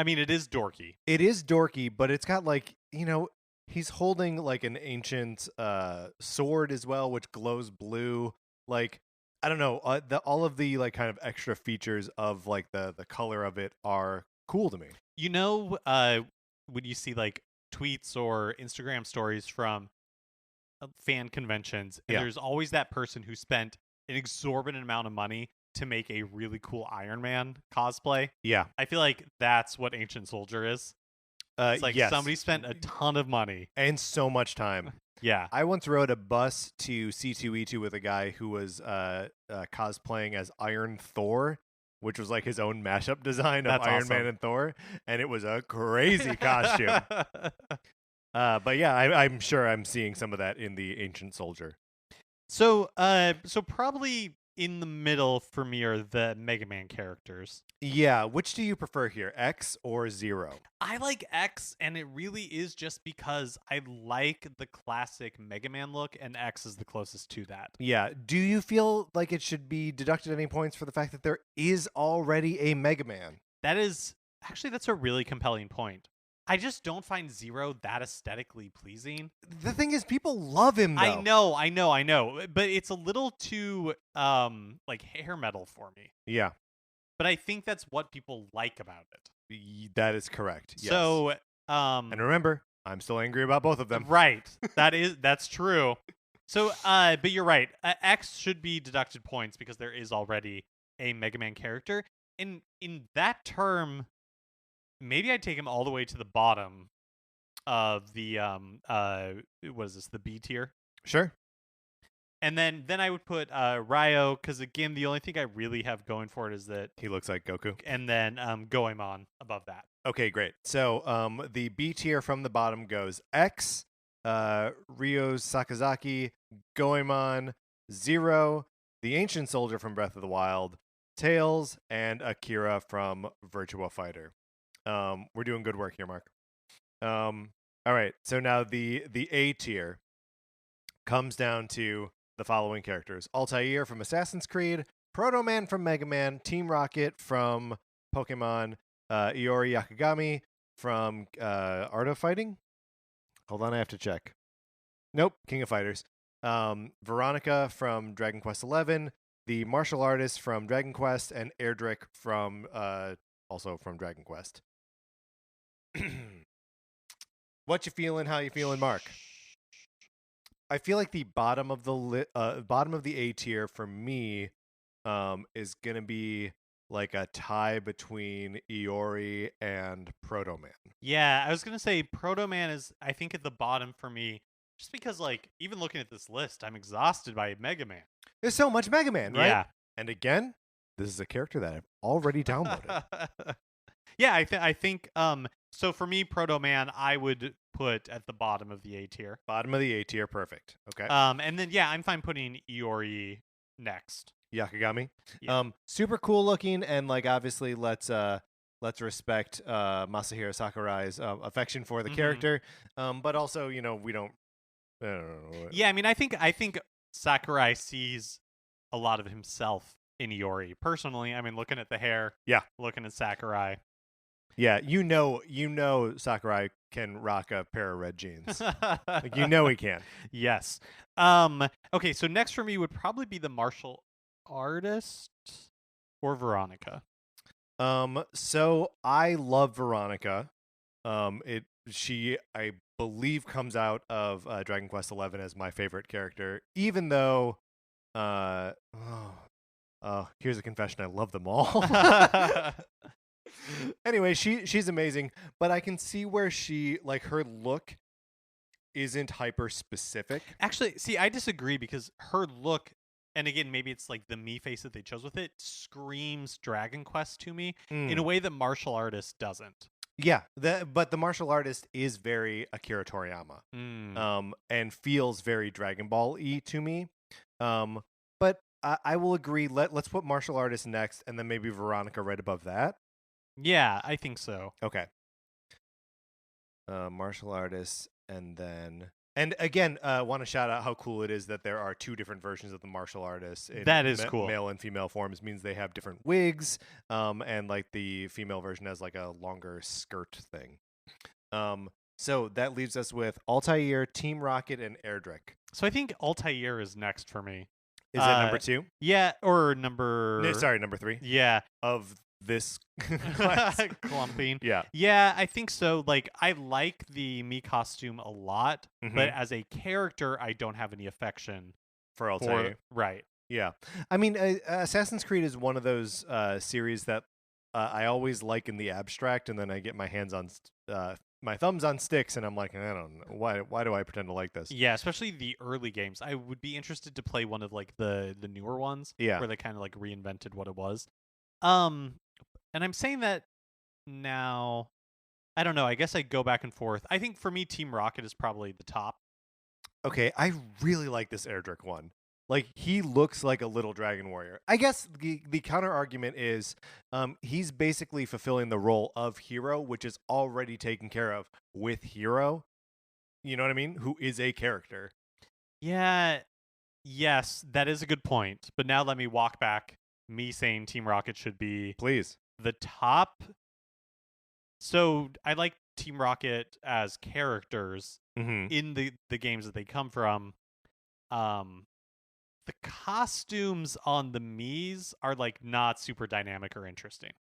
mean, it is dorky. It is dorky, but it's got like, he's holding like an ancient sword as well, which glows blue. Like, I don't know, all of the like kind of extra features of like the color of it are cool to me. When you see like tweets or Instagram stories from fan conventions, and there's always that person who spent an exorbitant amount of money to make a really cool Iron Man cosplay. Yeah. I feel like that's what Ancient Soldier is. It's like somebody spent a ton of money. And so much time. Yeah. I once rode a bus to C2E2 with a guy who was cosplaying as Iron Thor, which was like his own mashup design of Iron Man and Thor. And it was a crazy costume. But yeah, I'm sure I'm seeing some of that in the Ancient Soldier. So probably in the middle for me are the Mega Man characters. Yeah, which do you prefer here, X or Zero? I like X, and it really is just because I like the classic Mega Man look, and X is the closest to that. Yeah. Do you feel like it should be deducted any points for the fact that there is already a Mega Man? That's a really compelling point. I just don't find Zero that aesthetically pleasing. The thing is, people love him, though. I know. But it's a little too, like, hair metal for me. Yeah. But I think that's what people like about it. That is correct. Yes. So, and remember, I'm still angry about both of them. Right. That's true. So, but you're right. X should be deducted points because there is already a Mega Man character. And in that term, maybe I'd take him all the way to the bottom of the what is this, the B tier? Sure. And then I would put Ryo, because again, the only thing I really have going for it is that he looks like Goku. And then Goemon above that. Okay, great. So the B tier from the bottom goes X, Ryo Sakazaki, Goemon, Zero, the Ancient Soldier from Breath of the Wild, Tails, and Akira from Virtua Fighter. We're doing good work here, Mark. All right. So now the A tier comes down to the following characters: Altair from Assassin's Creed, Proto Man from Mega Man, Team Rocket from Pokemon, Iori Yakagami from Art of Fighting. Hold on, I have to check. Nope, King of Fighters. Veronica from Dragon Quest XI, the martial artist from Dragon Quest, and Erdrick from also from Dragon Quest. What you feeling? How you feeling, Mark? I feel like the bottom of the bottom of the A tier for me is gonna be like a tie between Iori and Proto Man. Yeah, I was gonna say Proto Man is, I think, at the bottom for me, just because, like, even looking at this list, I'm exhausted by Mega Man. There's so much Mega Man, right? Yeah. And again, this is a character that I've already downloaded. Yeah, I think so for me, Proto Man I would put at the bottom of the A tier. Bottom of the A tier, perfect. Okay. And then yeah, I'm fine putting Iori next. Yakagami. Yeah. Super cool looking, and like obviously let's respect Masahiro Sakurai's affection for the character. But also, we don't I don't know. Yeah, I mean, I think Sakurai sees a lot of himself in Iori. Personally, I mean, looking at the hair, Yeah. looking at Sakurai. Yeah, you know Sakurai can rock a pair of red jeans. Like he can. Yes. Okay, so next for me would probably be the martial artist or Veronica. So I love Veronica. She I believe comes out of Dragon Quest XI as my favorite character, even though here's a confession, I love them all. Anyway, she's amazing, but I can see where she, like, her look isn't hyper specific. Actually, see, I disagree because her look, and again, maybe it's like the Mii face that they chose with it, screams Dragon Quest to me in a way that martial artist doesn't. Yeah, but the martial artist is very Akira Toriyama, and feels very Dragon Ball-y to me. But I will agree. Let's put martial artist next, and then maybe Veronica right above that. Yeah, I think so. Okay. Martial artists, and again, want to shout out how cool it is that there are two different versions of the martial artists. That is cool. Male and female forms means they have different wigs, and like the female version has like a longer skirt thing. So that leaves us with Altair, Team Rocket, and Erdrick. So I think Altair is next for me. Is it number 2? Yeah, or number... No, sorry, number 3. Yeah. Of this class. Clumping. Yeah. Yeah, I think so. Like, I like the Mii costume a lot, but as a character, I don't have any affection for Altair. Right. Yeah. I mean, Assassin's Creed is one of those series that I always like in the abstract, and then I get my hands on my thumbs on sticks, and I'm like, I don't know, why do I pretend to like this? Yeah, especially the early games. I would be interested to play one of like the newer ones, where they kind of like reinvented what it was. And I'm saying that now, I don't know. I guess I go back and forth. I think for me, Team Rocket is probably the top. Okay, I really like this Erdrick one. Like, he looks like a little dragon warrior. I guess the counter argument is he's basically fulfilling the role of hero, which is already taken care of with Hero. You know what I mean? Who is a character. Yeah. Yes, that is a good point. But now let me walk back. Me saying Team Rocket should be please the top. So I like Team Rocket as characters in the games that they come from. The costumes on the Miis are like not super dynamic or interesting.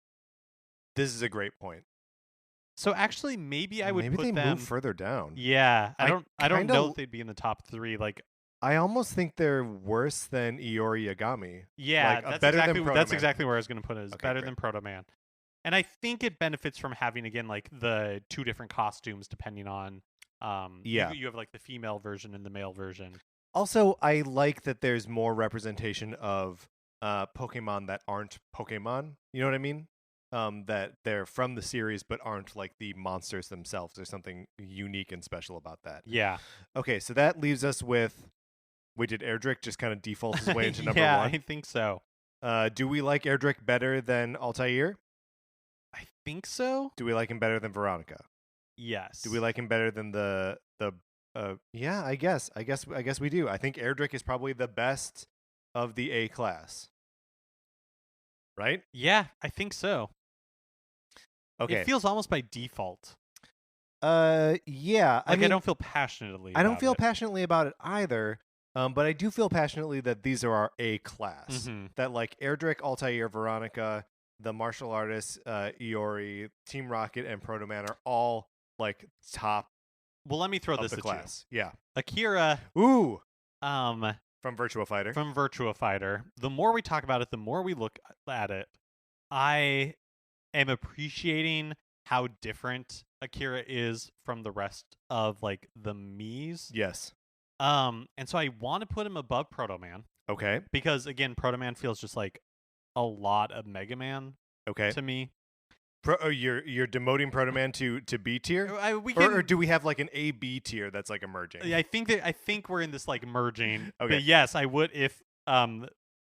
This is a great point. So actually, maybe I would put they them move further down. Yeah, I don't know if they'd be in the top 3. Like, I almost think they're worse than Iori Yagami. Yeah, like, that's exactly where I was going to put it. Is better great. than Proto Man, and I think it benefits from having again like the 2 different costumes depending on. You have like the female version and the male version. Also, I like that there's more representation of Pokemon that aren't Pokemon. You know what I mean? That they're from the series but aren't like the monsters themselves. There's something unique and special about that. Yeah. Okay, so that leaves us with... Wait, did Erdrick just kind of default his way into number 1? Yeah, I think so. Do we like Erdrick better than Altair? I think so. Do we like him better than Veronica? Yes. Do we like him better than the yeah, I guess we do. I think Erdrick is probably the best of the A class. Right? Yeah, I think so. Okay. It feels almost by default. Yeah. Like, I mean, I don't feel passionately I don't about feel it. passionately about it either. But I do feel passionately that these are our A class. Mhm. That like Erdrick, Altair, Veronica, the martial artists, Iori, Team Rocket, and Proto Man are all like top Well, let me throw of this the at class. Yeah. you. Akira, Ooh, from Virtua Fighter. Virtua Fighter. The more we talk about it, the more we look at it. I am appreciating how different Akira is from the rest of like the Mii's. Yes. And so I want to put him above Proto Man Okay. because again, Proto Man feels just like a lot of Mega Man Okay. to me. You're demoting Proto Man to B tier, or do we have like an A B tier that's like emerging? I think we're in this like merging. Okay. But yes, I would if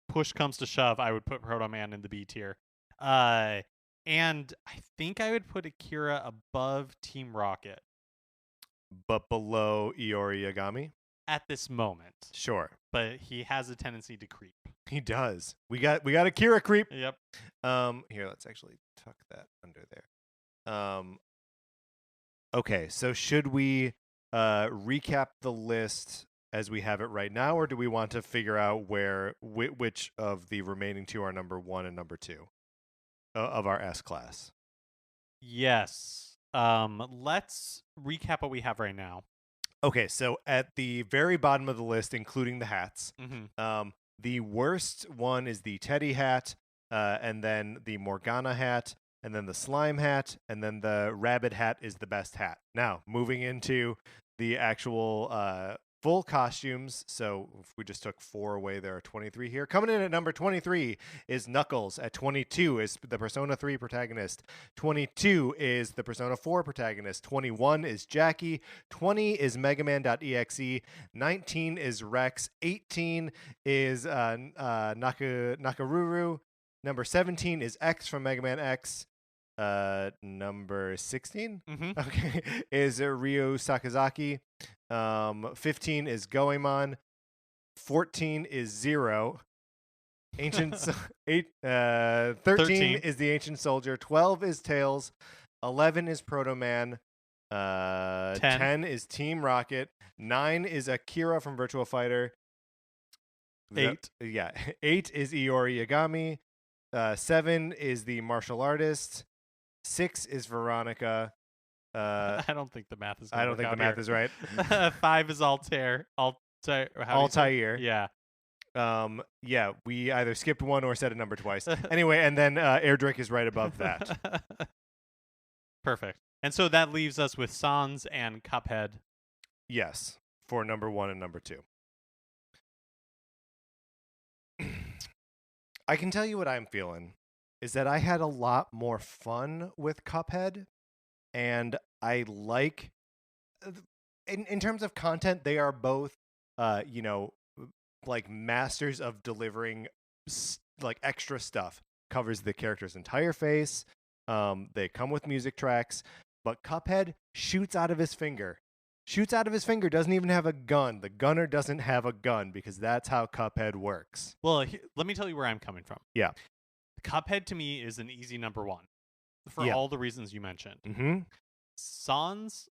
push comes to shove, I would put Proto Man in the B tier. And I think I would put Akira above Team Rocket But below Iori Yagami? at this moment. Sure. But he has a tendency to creep. He does. We got Akira creep. Yep. Here, let's actually tuck that under there. Okay, so should we recap the list as we have it right now, or do we want to figure out which of the remaining two are number 1 and number 2 of our S class? Yes. Let's recap what we have right now. Okay, so at the very bottom of the list, including the hats, the worst one is the Teddy hat, and then the Morgana hat, and then the slime hat, and then the rabbit hat is the best hat. Now, moving into the actual full costumes. So if we just took 4 away, there are 23 here. Coming in at number 23 is Knuckles. At 22 is the Persona 3 protagonist. 22 is the Persona 4 protagonist. 21 is Jackie. 20 is Mega Man.exe. 19 is Rex. 18 is Nakaruru. Number 17 is X from Mega Man X. Number 16 okay is Ryo Sakazaki. 15 is Goemon. 14 is Zero. 13 is the Ancient Soldier. 12 is Tails. 11 is Proto Man. 10 is Team Rocket. 9 is Akira from Virtua Fighter. 8 8 is Iori Yagami. 7 is the martial artist. 6 is Veronica. I don't think the math is. I don't think the math is right. 5 is Altair. Altair. Yeah. Yeah, we either skipped one or said a number twice. Anyway, and then Erdrick is right above that. Perfect. And so that leaves us with Sans and Cuphead. Yes, for number 1 and number 2. I can tell you what I'm feeling is that I had a lot more fun with Cuphead, and I like in terms of content, they are both like masters of delivering like extra stuff. Covers the character's entire face. They come with music tracks, but Cuphead shoots out of his finger. Doesn't even have a gun. The gunner doesn't have a gun because that's how Cuphead works. Well, let me tell you where I'm coming from. Yeah. Cuphead to me is an easy number 1 for all the reasons you mentioned. Mm-hmm. Sans,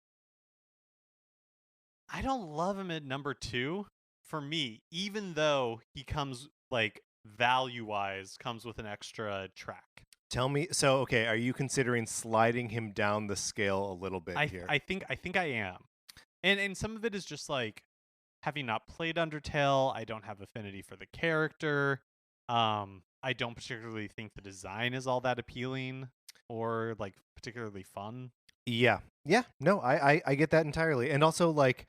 I don't love him at number 2 for me, even though he comes like value-wise comes with an extra track. Tell me, so okay, are you considering sliding him down the scale a little bit here? I think I am. And some of it is just like having not played Undertale, I don't have affinity for the character. I don't particularly think the design is all that appealing or like particularly fun. Yeah. No, I get that entirely. And also like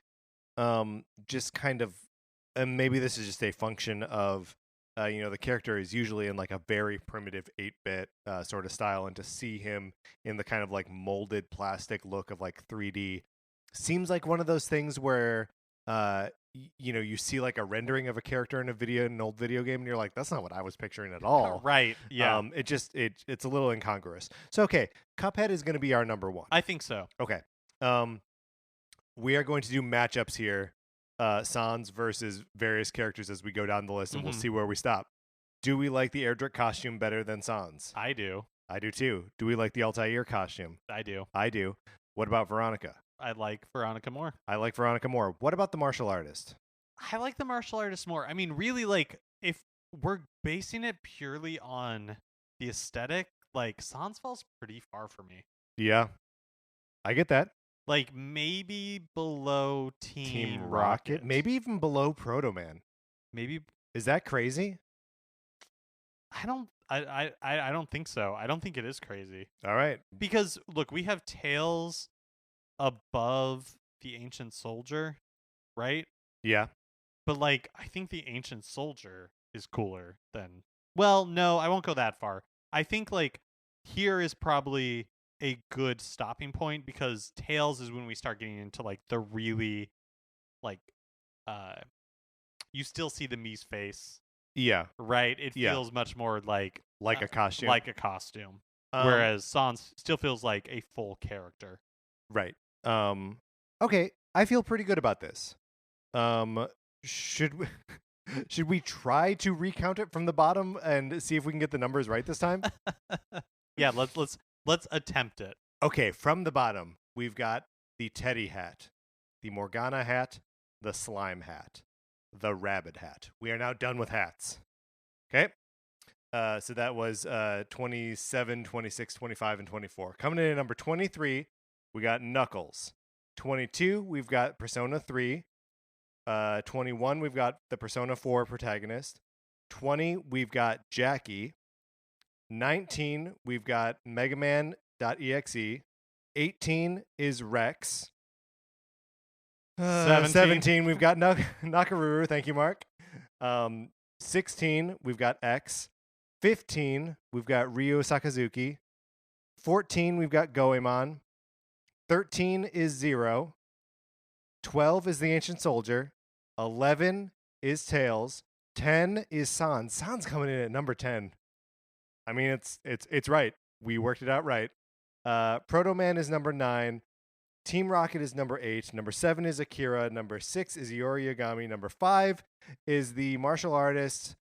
just kind of maybe this is just a function of the character is usually in like a very primitive 8-bit sort of style, and to see him in the kind of like molded plastic look of like 3D seems like one of those things where you see like a rendering of a character in an old video game, and you're like, that's not what I was picturing at all. Right. Yeah. It's a little incongruous. So okay, Cuphead is going to be our number 1. I think so. Okay. We are going to do matchups here, Sans versus various characters as we go down the list, and we'll see where we stop. Do we like the Erdrick costume better than Sans? I do. I do too. Do we like the Altair costume? I do. I do. What about Veronica? I like Veronica more. I like Veronica more. What about the martial artist? I like the martial artist more. I mean, really, like, if we're basing it purely on the aesthetic, like, Sans falls pretty far for me. Yeah, I get that. Like, maybe below Team Rocket. Maybe even below Proto Man. Maybe. Is that crazy? I don't think so. I don't think it is crazy. All right. Because, look, we have Tails above the Ancient Soldier, right? Yeah. But, like, I think the Ancient Soldier is cooler than... Well, no, I won't go that far. I think, like, here is probably a good stopping point because Tails is when we start getting into, like, the really, like, you still see the Mii's face. Yeah. Right? It feels much more like a costume. Like a costume. Whereas Sans still feels like a full character. Right. Okay, I feel pretty good about this. Should we try to recount it from the bottom and see if we can get the numbers right this time? Yeah, let's attempt it. Okay, from the bottom, we've got the Teddy hat, the Morgana hat, the Slime hat, the Rabbit hat. We are now done with hats. Okay? So that was 27, 26, 25, and 24. Coming in at number 23, we got Knuckles. 22, we've got Persona 3. 21, we've got the Persona 4 protagonist. 20, we've got Jackie. 19, we've got Mega Man.exe. 18 is Rex. 17, we've got Nakaruru. Thank you, Mark. 16, we've got X. 15, we've got Ryo Sakazuki. 14, we've got Goemon. 13 is Zero. 12 is the Ancient Soldier. 11 is Tails. 10 is Sans. Sans coming in at number 10. I mean, it's right. We worked it out right. Proto Man is number 9. Team Rocket is number 8. Number 7 is Akira. Number 6 is Iori Yagami. Number 5 is the martial artist.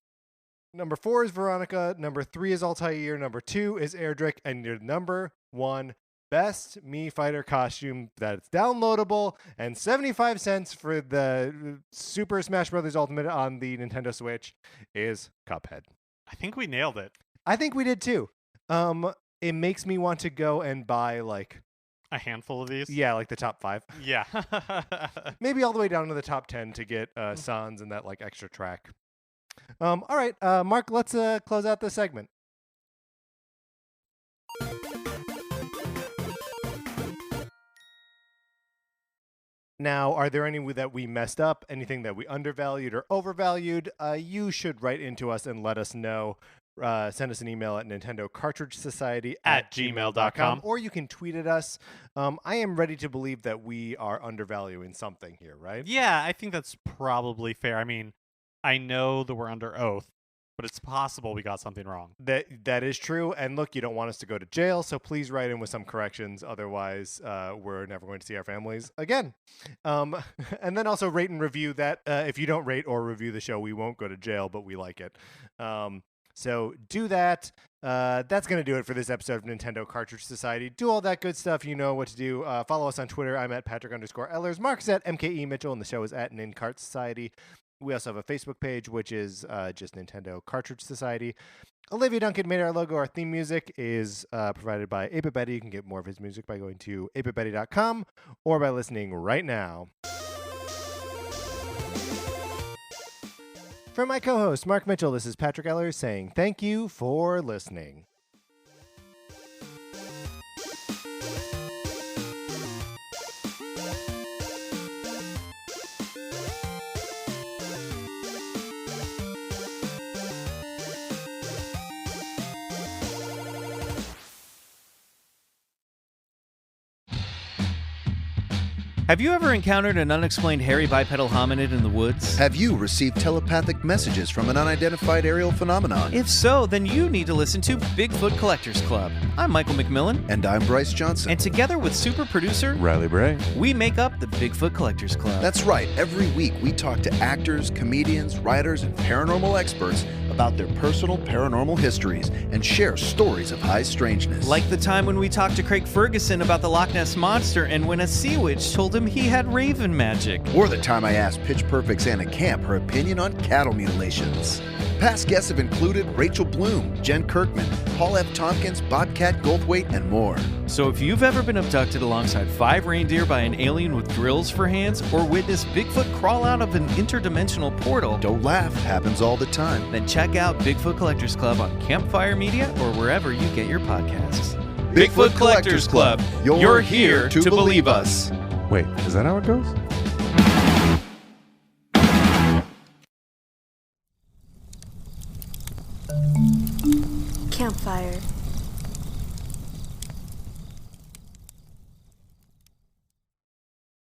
Number 4 is Veronica. Number 3 is Altair. Number 2 is Erdrick. And your number 1 best Mii Fighter costume that's downloadable and 75 cents for the Super Smash Bros. Ultimate on the Nintendo Switch is Cuphead. I think we nailed it. I think we did too. It makes me want to go and buy like a handful of these. Yeah, like the top 5. Yeah. Maybe all the way down to the top 10 to get Sans and that like extra track. All right, Mark, let's close out this segment. Now, are there any that we messed up? Anything that we undervalued or overvalued? You should write into us and let us know. Send us an email at nintendocartridgesociety@gmail.com, or you can tweet at us. I am ready to believe that we are undervaluing something here, right? Yeah, I think that's probably fair. I mean, I know that we're under oath, but it's possible we got something wrong. That is true. And look, you don't want us to go to jail, so please write in with some corrections. Otherwise, we're never going to see our families again. And then also rate and review that. If you don't rate or review the show, we won't go to jail, but we like it. So do that. That's going to do it for this episode of Nintendo Cartridge Society. Do all that good stuff. You know what to do. Follow us on Twitter. I'm at Patrick_Ellers. Mark's at MKE Mitchell, and the show is at NinCart Society. We also have a Facebook page, which is just Nintendo Cartridge Society. Olivia Duncan made our logo. Our theme music is provided by 8-Bit Betty. You can get more of his music by going to 8bitbetty.com or by listening right now. For my co-host, Mark Mitchell, this is Patrick Ellers saying thank you for listening. Have you ever encountered an unexplained hairy bipedal hominid in the woods? Have you received telepathic messages from an unidentified aerial phenomenon? If so, then you need to listen to Bigfoot Collectors Club. I'm Michael McMillan. And I'm Bryce Johnson. And together with super producer Riley Bray, we make up the Bigfoot Collectors Club. That's right. Every week we talk to actors, comedians, writers, and paranormal experts about their personal paranormal histories and share stories of high strangeness. Like the time when we talked to Craig Ferguson about the Loch Ness Monster and when a sea witch told him he had raven magic. Or the time I asked Pitch Perfect's Anna Camp her opinion on cattle mutilations. Past guests have included Rachel Bloom, Jen Kirkman, Paul F. Tompkins, Bobcat Goldthwait, and more. So if you've ever been abducted alongside 5 reindeer by an alien with drills for hands or witnessed Bigfoot crawl out of an interdimensional portal, Don't laugh, happens all the time. then check out Bigfoot Collectors Club on Campfire Media or wherever you get your podcasts. Bigfoot Collectors Club. You're here to believe us. wait, is that how it goes? Campfire.